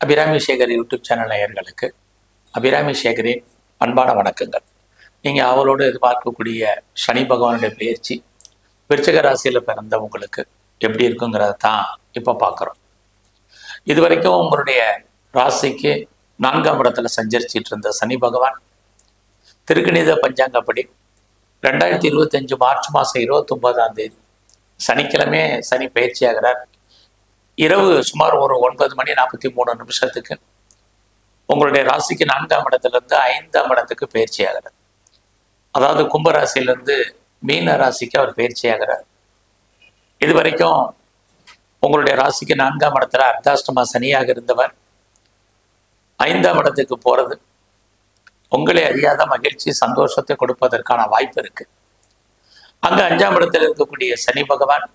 Abirami Sekar YouTube channel நேயர்களுக்கு அபிராமி சேகரின் அன்பான வணக்கங்கள். நீங்கள் அவளோடு எதிர்பார்க்கக்கூடிய சனி பகவானுடைய பயிற்சி விருச்சிக ராசியில் பிறந்த உங்களுக்கு எப்படி இருக்குங்கிறத தான் இப்போ பார்க்குறோம். இதுவரைக்கும் உங்களுடைய ராசிக்கு 4ஆம் இடத்துல சஞ்சரிச்சிட்டு இருந்த சனி பகவான் திருக்கணித பஞ்சாங்கப்படி 2025 மார்ச் மாதம் 29ஆம் தேதி சனிக்கிழமை சனி பயிற்சி ஆகிறார். இரவு சுமார் ஒரு 9:43 உங்களுடைய ராசிக்கு 4ஆம் இடத்துலேருந்து 5ஆம் இடத்துக்கு பயிற்சி ஆகிறார். அதாவது கும்பராசியிலேருந்து மீன ராசிக்கு அவர் பயிற்சி ஆகிறார். இது வரைக்கும் உங்களுடைய ராசிக்கு 4ஆம் இடத்துல அர்த்தாஷ்டமா சனியாக இருந்தவர் 5ஆம் இடத்துக்கு போகிறது உங்களை அறியாத மகிழ்ச்சி சந்தோஷத்தை கொடுப்பதற்கான வாய்ப்பு இருக்கு. அங்கே 5ஆம் இடத்தில் இருக்கக்கூடிய சனி பகவான்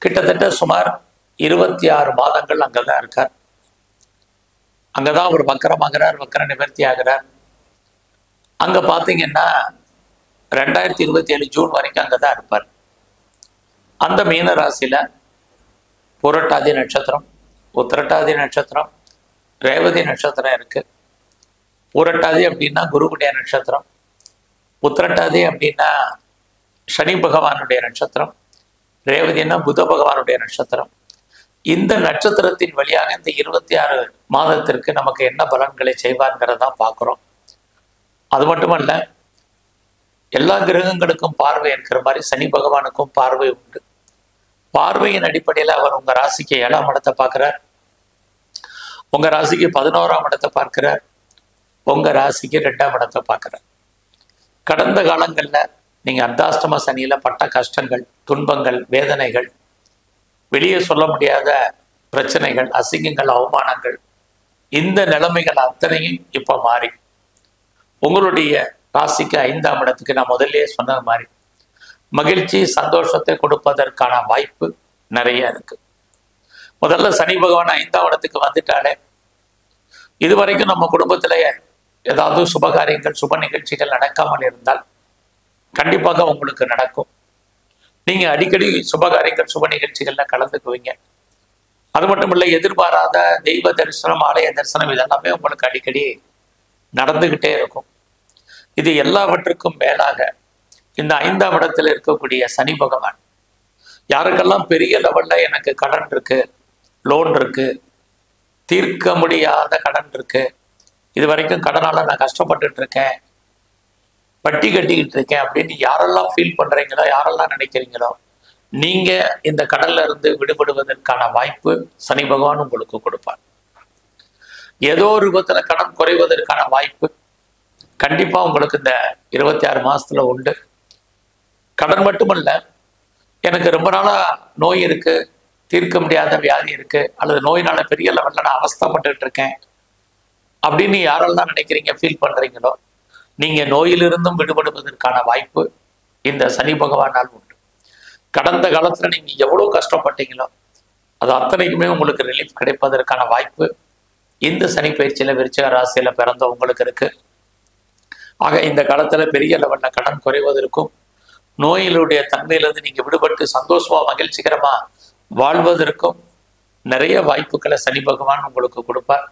கிட்டத்தட்ட சுமார் 26 மாதங்கள் அங்கதான் இருக்கார். அங்கதான் அவர் வக்கரமாகிறார், வக்கர நிவர்த்தி ஆகிறார். அங்க பாத்தீங்கன்னா 2027 ஜூன் வரைக்கும் அங்கதான் இருப்பார். அந்த மீன ராசியில புரட்டாதி நட்சத்திரம், உத்திரட்டாதி நட்சத்திரம், ரேவதி நட்சத்திரம் இருக்கு. புரட்டாதி அப்படின்னா குருவுடைய நட்சத்திரம், உத்திரட்டாதி அப்படின்னா சனி பகவானுடைய நட்சத்திரம், ரேவதினா புத பகவானுடைய நட்சத்திரம். இந்த நட்சத்திரத்தின் வழியாக இந்த 26 மாதத்திற்கு நமக்கு என்ன பலன்களை செய்வார்ங்கிறதான் பார்க்குறோம். அது மட்டுமல்ல, எல்லா கிரகங்களுக்கும் பார்வை இருக்கிற மாதிரி சனி பகவானுக்கும் பார்வை உண்டு. பார்வையின் அடிப்படையில் அவர் உங்க ராசிக்கு 7ஆம் இடத்தை பார்க்கிறார், உங்க ராசிக்கு 11ஆம் இடத்தை பார்க்கிறார், உங்க ராசிக்கு 2ஆம் இடத்தை பார்க்கிறார். கடந்த காலங்கள்ல நீங்க அர்த்தாஷ்டம சனியில பட்ட கஷ்டங்கள், துன்பங்கள், வேதனைகள், வெளியே சொல்ல முடியாத பிரச்சனைகள், அசிங்கங்கள், அவமானங்கள், இந்த நிலைமைகள் அத்தனையும் இப்ப மாறி உங்களுடைய ராசிக்கு 5ஆம் இடத்துக்கு நான் முதல்லயே சொன்னது மாதிரி மகிழ்ச்சி சந்தோஷத்தை கொடுப்பதற்கான வாய்ப்பு நிறைய இருக்கு. முதல்ல சனி பகவான் 5ஆம் இடத்துக்கு வந்துட்டாலே இதுவரைக்கும் நம்ம குடும்பத்துல ஏதாவது சுபகாரியங்கள், சுப நிகழ்ச்சிகள் நடக்காமல் இருந்தால் கண்டிப்பாக உங்களுக்கு நடக்கும். நீங்க அடிக்கடி சுபகாரியங்கள், சுப நிகழ்ச்சிகள்ல கலந்துக்குவீங்க. அது மட்டும் இல்லை, எதிர்பாராத தெய்வ தரிசனம், ஆலய தரிசனம் இதெல்லாமே உங்களுக்கு அடிக்கடி நடந்துகிட்டே இருக்கும். இது எல்லாவற்றுக்கும் மேலாக இந்த 5ஆம் இடத்துல இருக்கக்கூடிய சனி பகவான் யாருக்கெல்லாம் பெரிய லெவல்ல எனக்கு கடன் இருக்கு, லோன் இருக்கு, தீர்க்க முடியாத கடன் இருக்கு, இது வரைக்கும் கடனால நான் கஷ்டப்பட்டுட்டு இருக்கேன், வட்டி கட்டிக்கிட்டு இருக்கேன் அப்படின்னு யாரெல்லாம் ஃபீல் பண்றீங்களோ, யாரெல்லாம் நினைக்கிறீங்களோ, நீங்க இந்த கடல்ல இருந்து விடுபடுவதற்கான வாய்ப்பு சனி பகவான் உங்களுக்கு கொடுப்பார். ஏதோ ஒரு விதத்துல கடன் குறைவதற்கான வாய்ப்பு கண்டிப்பா உங்களுக்கு இந்த 26 மாசத்துல உண்டு. கடன் மட்டுமல்ல, எனக்கு ரொம்ப நாளா நோய் இருக்கு, தீர்க்க முடியாத வியாதி இருக்கு, அல்லது நோயினால பெரிய லெவல்ல நான் அவஸ்தைப்பட்டுட்டு இருக்கேன் அப்படின்னு யாரெல்லாம் நினைக்கிறீங்க, ஃபீல் பண்றீங்களோ, நீங்க நோயிலிருந்தும் விடுபடுவதற்கான வாய்ப்பு இந்த சனி பகவானால் உண்டு. கடந்த காலத்துல நீங்க எவ்வளவு கஷ்டப்பட்டீங்களோ அது அத்தனைக்குமே உங்களுக்கு ரிலீஃப் கிடைப்பதற்கான வாய்ப்பு இந்த சனி பயிற்சியில விருச்சிக ராசியில பிறந்த உங்களுக்கு இருக்கு. ஆக இந்த காலத்துல பெரிய லெவல்ல கடன் குறைவதற்கும், நோயிலுடைய தன்மையிலிருந்து நீங்க விடுபட்டு சந்தோஷமா மகிழ்ச்சிகரமா வாழ்வதற்கும் நிறைய வாய்ப்புகளை சனி பகவான் உங்களுக்கு கொடுப்பார்.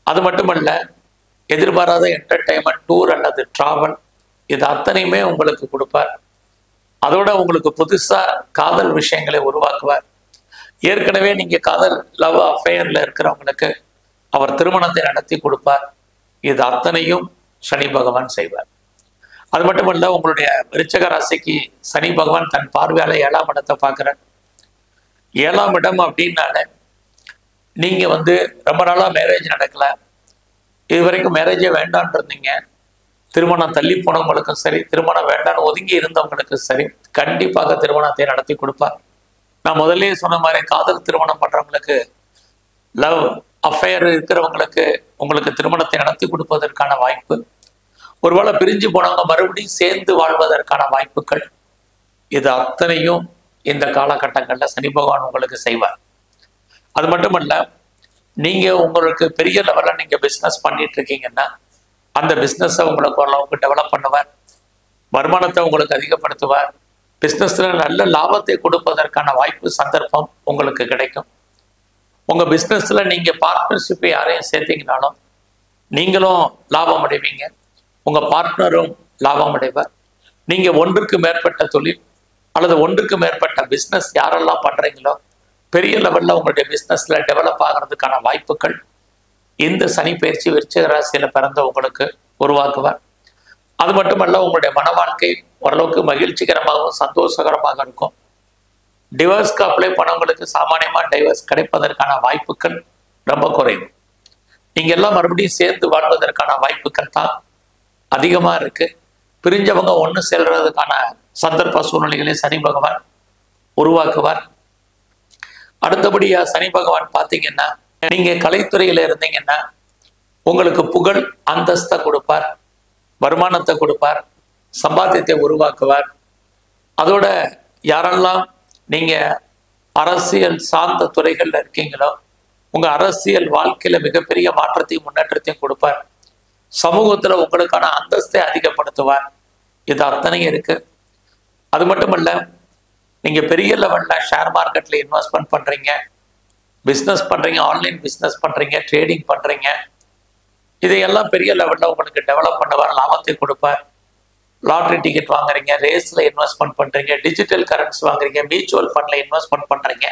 அது மட்டுமல்ல, எதிர்பாராத என்டர்டைன்மெண்ட், டூர் அல்லது டிராவல் இது அத்தனையுமே உங்களுக்கு கொடுப்பார். அதோட உங்களுக்கு புதுசா காதல் விஷயங்களை உருவாக்குவார். ஏற்கனவே நீங்க காதல் லவ் அஃபேர்ல இருக்கிறவங்களுக்கு அவர் திருமணத்தை நடத்தி கொடுப்பார். இது அத்தனையும் சனி பகவான் செய்வார். அது மட்டுமல்ல, உங்களுடைய விருச்சிக ராசிக்கு சனி பகவான் தன் பார்வையால 7ஆம் இடத்தை பார்க்கிறார். 7ஆம் இடம் அப்படின்னால நீங்க ரொம்ப நாளா மேரேஜ் நடக்கல, இது வரைக்கும் மேரேஜே வேண்டான் இருந்தீங்க, திருமணம் தள்ளி போனவங்களுக்கும் சரி, திருமணம் வேண்டான்னு ஒதுங்கி இருந்தவங்களுக்கும் சரி, கண்டிப்பாக திருமணத்தை நடத்தி கொடுப்பார். நான் முதல்ல சொன்ன மாதிரி காதல் திருமணம் பண்றவங்களுக்கு, லவ் அஃபேர் இருக்கிறவங்களுக்கு உங்களுக்கு திருமணத்தை நடத்தி கொடுப்பதற்கான வாய்ப்பு, ஒருவேளை பிரிஞ்சு போனவங்க மறுபடியும் சேர்ந்து வாழ்வதற்கான வாய்ப்புகள், இது அத்தனையும் இந்த காலகட்டங்கள்ல சனி பகவான் உங்களுக்கு செய்வார். அது மட்டுமல்ல, நீங்க உங்களுக்கு பெரிய லெவல்ல நீங்க பிசினஸ் பண்ணிட்டு இருக்கீங்கன்னா அந்த பிசினஸை உங்களுக்கு ஓரளவுக்கு டெவலப் பண்ணுவார், வருமானத்தை உங்களுக்கு அதிகப்படுத்துவார், பிசினஸ்ல நல்ல லாபத்தை கொடுப்பதற்கான வாய்ப்பு, சந்தர்ப்பம் உங்களுக்கு கிடைக்கும். உங்கள் பிஸ்னஸில் நீங்கள் பார்ட்னர்ஷிப் யாரையும் சேர்த்தீங்கனாலும் நீங்களும் லாபம் அடைவீங்க, உங்கள் பார்ட்னரும் லாபம் அடைவார். நீங்கள் ஒன்றுக்கு மேற்பட்ட தொழில் அல்லது ஒன்றுக்கு மேற்பட்ட பிஸ்னஸ் யாரெல்லாம் பண்ணுறீங்களோ பெரிய லெவலில் உங்களுடைய பிஸ்னஸில் டெவலப் ஆகிறதுக்கான வாய்ப்புகள் இந்த சனி பயிற்சி விருச்சிக ராசியில் பிறந்த உங்களுக்கு உருவாக்குவார். அது மட்டுமல்ல, உங்களுடைய மன வாழ்க்கை ஓரளவுக்கு மகிழ்ச்சிகரமாகவும் சந்தோஷகரமாக இருக்கும். டிவோர்ஸ்க்கு அப்ளை பண்ணவங்களுக்கு சாமானியமாக டைவர்ஸ் கிடைப்பதற்கான வாய்ப்புகள் ரொம்ப குறைவு. நீங்கள் எல்லாம் மறுபடியும் சேர்ந்து வாழ்வதற்கான வாய்ப்புகள் தான் அதிகமாக இருக்குது. பிரிஞ்சவங்க ஒன்று செல்றதுக்கான சந்தர்ப்ப சூழ்நிலைகளை சனி பகவான் உருவாக்குவார். அடுத்தபடியாக சனி பகவான் பார்த்தீங்கன்னா, நீங்கள் கலைத்துறையில் இருந்தீங்கன்னா உங்களுக்கு புகழ் அந்தஸ்தை கொடுப்பார், வருமானத்தை கொடுப்பார், சம்பாத்தியத்தை உருவாக்குவார். அதோட யாரெல்லாம் நீங்கள் அரசியல் சார்ந்த துறைகளில் இருக்கீங்களோ உங்கள் அரசியல் வாழ்க்கையில் மிகப்பெரிய மாற்றத்தையும் முன்னேற்றத்தையும் கொடுப்பார். சமூகத்தில் உங்களுக்கான அந்தஸ்தை அதிகப்படுத்துவார். இது அத்தனையும் இருக்குது. அது மட்டுமல்ல, நீங்கள் பெரிய லெவலில் ஷேர் மார்க்கெட்டில் இன்வெஸ்ட்மெண்ட் பண்ணுறீங்க, பிஸ்னஸ் பண்ணுறீங்க, ஆன்லைன் பிஸ்னஸ் பண்ணுறீங்க, ட்ரேடிங் பண்ணுறீங்க, இதையெல்லாம் பெரிய லெவலில் உங்களுக்கு டெவலப் பண்ணுவார், லாபத்தை கொடுப்பார். லாட்ரி டிக்கெட் வாங்குறீங்க, ரேஸில் இன்வெஸ்ட்மெண்ட் பண்ணுறீங்க, டிஜிட்டல் கரன்சி வாங்குறீங்க, மியூச்சுவல் ஃபண்டில் இன்வெஸ்ட்மெண்ட் பண்ணுறீங்க,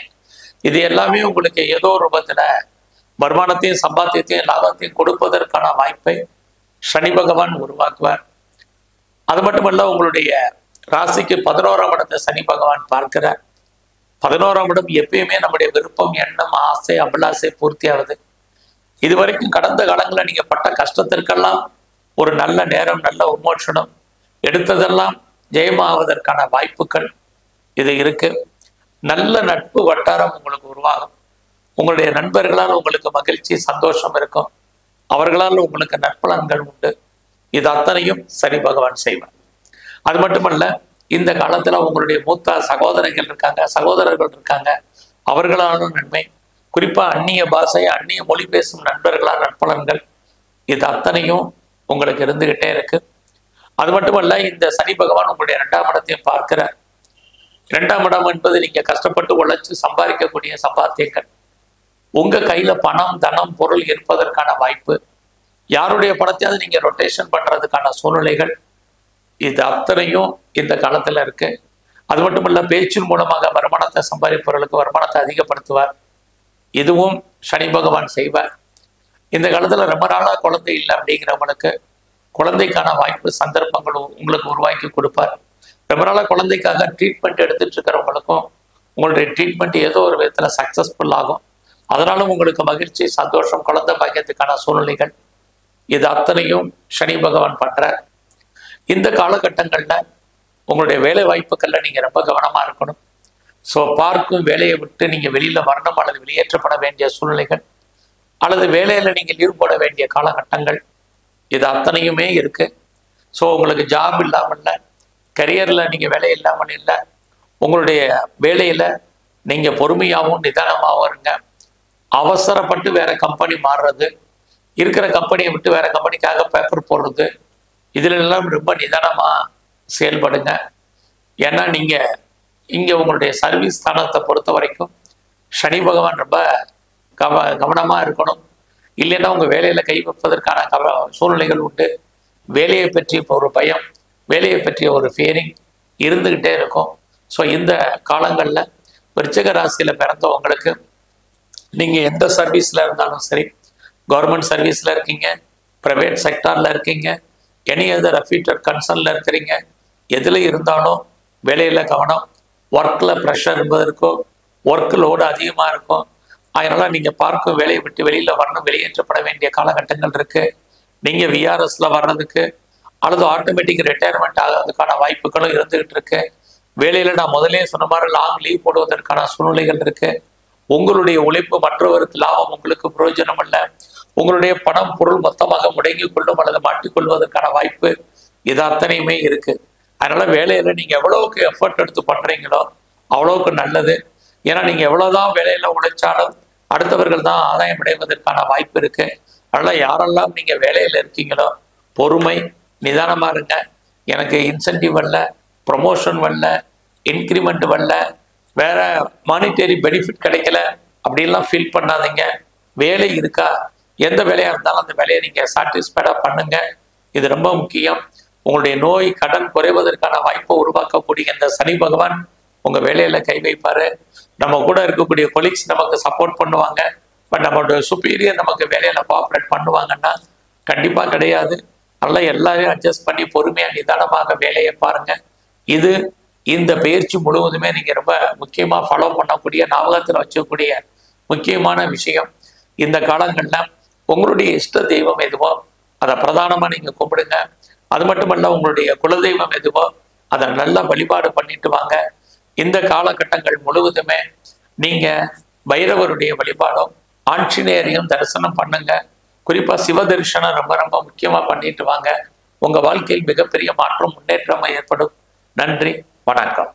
இது எல்லாமே உங்களுக்கு ஏதோ ரூபத்தில் வருமானத்தையும் சம்பாத்தியத்தையும் லாபத்தையும் கொடுப்பதற்கான வாய்ப்பை சனி பகவான் உருவாக்குவார். அது மட்டுமல்ல, உங்களுடைய ராசிக்கு 11ஆம் இடத்தை சனி பகவான் பார்க்கிறார். 11ஆம் இடம் எப்பயுமே நம்முடைய விருப்பம், எண்ணம், ஆசை, அபிலாசை பூர்த்தி ஆகுது. இது வரைக்கும் கடந்த காலங்களில் நீங்கள் பட்ட கஷ்டத்திற்கெல்லாம் ஒரு நல்ல நேரம், நல்ல உமோஷனம், எடுத்ததெல்லாம் ஜெயமாவதற்கான வாய்ப்புகள் இது இருக்கு. நல்ல நட்பு வட்டாரம் உங்களுக்கு உருவாகும். உங்களுடைய நண்பர்களால் உங்களுக்கு மகிழ்ச்சி, சந்தோஷம் இருக்கும். அவர்களால் உங்களுக்கு நற்பலன்கள் உண்டு. இது அத்தனையும் சனி பகவான் செய்வார். அது மட்டுமல்ல, இந்த காலத்தில் உங்களுடைய மூத்த சகோதரர்கள் இருக்காங்க, சகோதரர்கள் இருக்காங்க, அவர்களாலும் நன்மை. குறிப்பாக அந்நிய பாஷை, அந்நிய மொழி பேசும் நண்பர்களால் நற்பலன்கள் இது அத்தனையும் உங்களுக்கு இருந்துகிட்டே இருக்கு. அது மட்டுமல்ல, இந்த சனி பகவான் உங்களுடைய 2ஆம் இடத்தையும் பார்க்கிறார். 2ஆம் இடம் என்பது நீங்கள் கஷ்டப்பட்டு உழைச்சி சம்பாதிக்கக்கூடிய சம்பாத்தியங்கள். உங்கள் கையில் பணம், தனம், பொருள் இருப்பதற்கான வாய்ப்பு, யாருடைய பணத்தையாவது நீங்கள் ரொட்டேஷன் பண்ணுறதுக்கான சூழ்நிலைகள் இது அத்தனையும் இந்த காலத்தில் இருக்கு. அது மட்டுமல்ல, பேச்சின் மூலமாக வருமானத்தை சம்பாதிப்பவர்களுக்கு வருமானத்தை அதிகப்படுத்துவார். இதுவும் சனி பகவான் செய்வார். இந்த காலத்தில் ரொம்ப நாளாக குழந்தை இல்லை அப்படிங்கிறவங்களுக்கு குழந்தைக்கான வாய்ப்பு, சந்தர்ப்பங்கள் உங்களுக்கு உருவாக்கி கொடுப்பார். ரொம்ப நாளாக குழந்தைக்காக ட்ரீட்மெண்ட் எடுத்துட்டு இருக்கிறவங்களுக்கும் உங்களுடைய ட்ரீட்மெண்ட் ஏதோ ஒரு விதத்தில் சக்ஸஸ்ஃபுல் ஆகும். அதனாலும் உங்களுக்கு மகிழ்ச்சி, சந்தோஷம், குழந்தை பாக்கியத்துக்கான சூழ்நிலைகள் இது அத்தனையும் சனி பகவான் பண்ணுறார். இந்த காலகட்டங்களில் உங்களுடைய வேலை வாய்ப்புகளில் நீங்கள் ரொம்ப கவனமாக இருக்கணும். ஸோ பார்க்கும் வேலையை விட்டு நீங்கள் வெளியில் வரணும் அல்லது வெளியேற்றப்பட வேண்டிய சூழ்நிலைகள் அல்லது வேலையில் நீங்கள் ஈடுபட வேண்டிய காலகட்டங்கள் இது அத்தனையுமே இருக்குது. ஸோ உங்களுக்கு ஜாப் இல்லாமல் இல்லை, கரியரில் நீங்கள் வேலை இல்லாமல் இல்லை, உங்களுடைய வேலையில் நீங்கள் பொறுமையாகவும் நிதானமாகவும் இருங்க. அவசரப்பட்டு வேறு கம்பெனி மாறுறது, இருக்கிற கம்பெனியை விட்டு வேறு கம்பெனிக்காக பேப்பர் போடுறது, இதிலெல்லாம் ரொம்ப நிதானமாக செயல்படுங்க. ஏன்னா நீங்கள் இங்கே உங்களுடைய சர்வீஸ் ஸ்தானத்தை பொறுத்த வரைக்கும் சனி பகவான் ரொம்ப கவனமாக இருக்கணும். இல்லைன்னா உங்கள் வேலையில் கை வைப்பதற்கான சூழ்நிலைகள் உண்டு. வேலையை பற்றி ஒரு பயம், வேலையை பற்றிய ஒரு ஃபியரிங் இருந்துக்கிட்டே இருக்கும். ஸோ இந்த காலங்களில் விருச்சிக ராசியில் பிறந்தவங்களுக்கு நீங்கள் எந்த சர்வீஸில் இருந்தாலும் சரி, கவர்மெண்ட் சர்வீஸில் இருக்கீங்க, ப்ரைவேட் செக்டாரில் இருக்கீங்க, எனி அதர் அஃபீட்டர் கன்சர்னில் இருக்கிறீங்க, எதில் இருந்தாலும் வேலையில் கவனம். ஒர்க்கில் ப்ரெஷர் என்பதற்கோ ஒர்க் லோடு அதிகமாக இருக்கும். அதனால் நீங்கள் பார்க்கும் வேலையை விட்டு வெளியில் வரணும், வெளியேற்றப்பட வேண்டிய காலகட்டங்கள் இருக்குது. நீங்கள் விஆர்எஸில் வர்றதுக்கு அல்லது ஆட்டோமேட்டிக் ரிட்டையர்மெண்ட் ஆகிறதுக்கான வாய்ப்புகளும் இருந்துகிட்டு இருக்கு. வேலையில் நான் முதலே சொன்ன மாதிரி லாங் லீவ் போடுவதற்கான சூழ்நிலைகள் இருக்குது. உங்களுடைய உழைப்பு மற்றவருக்கு லாபம், உங்களுக்கு பிரயோஜனம் அல்ல. உங்களுடைய பணம், பொருள் மொத்தமாக முடங்கி கொள்ளும் அல்லது மாட்டிக்கொள்வதற்கான வாய்ப்பு இது அத்தனையுமே இருக்குது. அதனால் வேலையில் நீங்கள் எவ்வளோவுக்கு எஃபர்ட் எடுத்து பண்ணுறீங்களோ அவ்வளோவுக்கு நல்லது. ஏன்னா நீங்கள் எவ்வளோதான் வேலையில் உழைச்சாலும் அடுத்தவர்கள் தான் ஆதாயம் அடைவதற்கான வாய்ப்பு இருக்குது. அதனால் யாரெல்லாம் நீங்கள் வேலையில் இருக்கீங்களோ பொறுமை, நிதானமாக இருங்க. எனக்கு இன்சென்டிவ் வரல, ப்ரொமோஷன் வரல, இன்க்ரிமெண்ட் வரல, வேற மானிட்டரி பெனிஃபிட் கிடைக்கல அப்படின்லாம் ஃபீல் பண்ணாதீங்க. வேலை இருக்கா, எந்த வேலையாக இருந்தாலும் அந்த வேலையை நீங்கள் சாட்டிஸ்ஃபைடாக பண்ணுங்க. இது ரொம்ப முக்கியம். உங்களுடைய நோய் கடன் குறைவதற்கான வாய்ப்பை உருவாக்கக்கூடிய இந்த சனி பகவான் உங்கள் வேலையில் கை வைப்பார். நம்ம கூட இருக்கக்கூடிய கொலீக்ஸ் நமக்கு சப்போர்ட் பண்ணுவாங்க. பட் நம்மளுடைய சுப்பீரியர் நமக்கு வேலையில் கோஆப்ரேட் பண்ணுவாங்கன்னா கண்டிப்பாக கிடையாது. நல்லா எல்லாரையும் அட்ஜஸ்ட் பண்ணி பொறுமையாக நிதானமாக வேலையை பாருங்கள். இது இந்த பயிற்சி முழுவதுமே நீங்கள் ரொம்ப முக்கியமாக ஃபாலோ பண்ணக்கூடிய, ஞாபகத்தில் வச்சக்கூடிய முக்கியமான விஷயம். இந்த காலங்களில் உங்களுடைய இஷ்ட தெய்வம் எதுவோ அதை பிரதானமாக நீங்கள் கும்பிடுங்க. அது மட்டுமல்ல, உங்களுடைய குலதெய்வம் எதுவோ அதை நல்லா வழிபாடு பண்ணிட்டு வாங்க. இந்த காலகட்டங்கள் முழுவதுமே நீங்கள் பைரவருடைய வழிபாடும் ஆஞ்சநேயரையும் தரிசனம் பண்ணுங்க. குறிப்பாக சிவ தரிசனம் ரொம்ப ரொம்ப முக்கியமாக பண்ணிட்டு வாங்க. உங்கள் வாழ்க்கையில் மிகப்பெரிய மாற்றம் முன்னேற்றம் ஏற்படும். நன்றி, வணக்கம்.